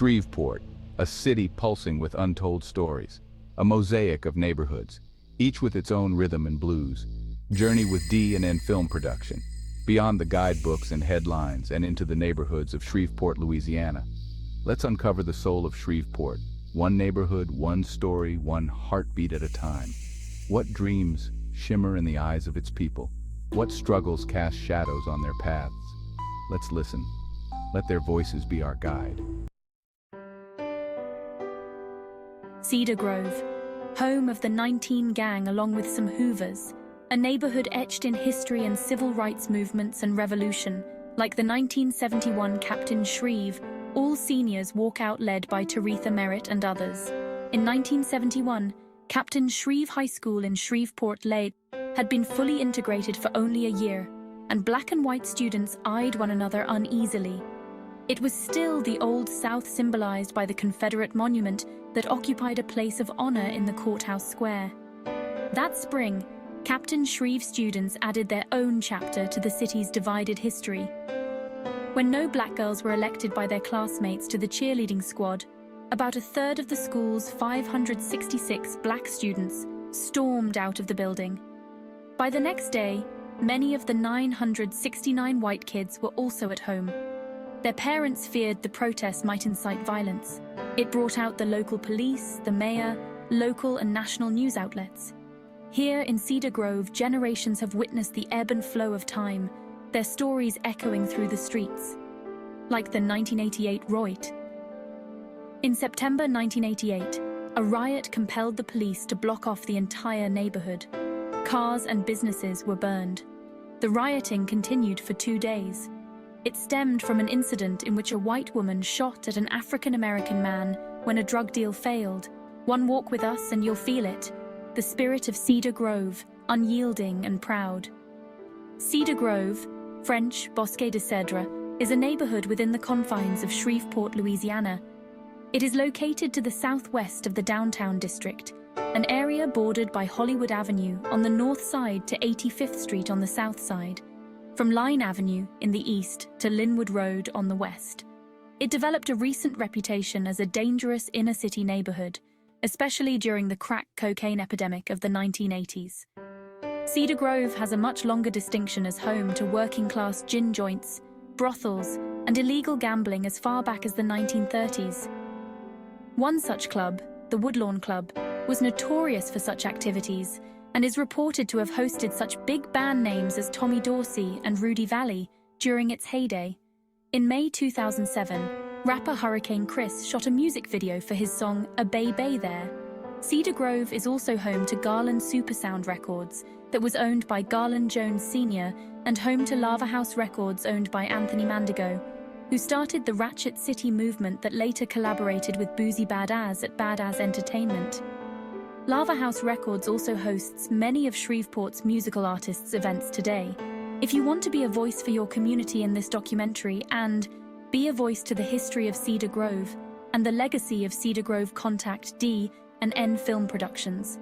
Shreveport, a city pulsing with untold stories, a mosaic of neighborhoods, each with its own rhythm and blues. Journey with D&N Film Production, beyond the guidebooks and headlines and into the neighborhoods of Shreveport, Louisiana. Let's uncover the soul of Shreveport, one neighborhood, one story, one heartbeat at a time. What dreams shimmer in the eyes of its people? What struggles cast shadows on their paths? Let's listen. Let their voices be our guide. Cedar Grove, home of the 19 Gang along with some Hoovers, a neighborhood etched in history and civil rights movements and revolution. Like the 1971 Captain Shreve, all seniors walk out led by Taretha Merritt and others. In 1971, Captain Shreve High School in Shreveport had been fully integrated for only a year, and black and white students eyed one another uneasily. It was still the Old South symbolized by the Confederate monument that occupied a place of honor in the courthouse square. That spring, Captain Shreve students added their own chapter to the city's divided history. When no black girls were elected by their classmates to the cheerleading squad, about a third of the school's 566 black students stormed out of the building. By the next day, many of the 969 white kids were also at home. Their parents feared the protests might incite violence. It brought out the local police, the mayor, local and national news outlets. Here in Cedar Grove, generations have witnessed the ebb and flow of time, their stories echoing through the streets. Like the 1988 riot. In September 1988, a riot compelled the police to block off the entire neighborhood. Cars and businesses were burned. The rioting continued for 2 days. It stemmed from an incident in which a white woman shot at an African-American man when a drug deal failed. One walk with us and you'll feel it. The spirit of Cedar Grove, unyielding and proud. Cedar Grove, French Bosquet de Cedar, is a neighborhood within the confines of Shreveport, Louisiana. It is located to the southwest of the downtown district, an area bordered by Hollywood Avenue on the north side to 85th Street on the south side, from Line Avenue in the east to Linwood Road on the west. It developed a recent reputation as a dangerous inner-city neighborhood, especially during the crack cocaine epidemic of the 1980s. Cedar Grove has a much longer distinction as home to working-class gin joints, brothels, and illegal gambling as far back as the 1930s. One such club, the Woodlawn Club, was notorious for such activities and is reported to have hosted such big band names as Tommy Dorsey and Rudy Valley during its heyday. In May 2007, rapper Hurricane Chris shot a music video for his song A Bay Bay There. Cedar Grove is also home to Garland Supersound Records, that was owned by Garland Jones Sr., and home to Lava House Records owned by Anthony Mandigo, who started the Ratchet City movement that later collaborated with Boozy Badass at Badass Entertainment. Lava House Records also hosts many of Shreveport's musical artists' events today. If you want to be a voice for your community in this documentary and be a voice to the history of Cedar Grove and the legacy of Cedar Grove, contact D&N Film Productions.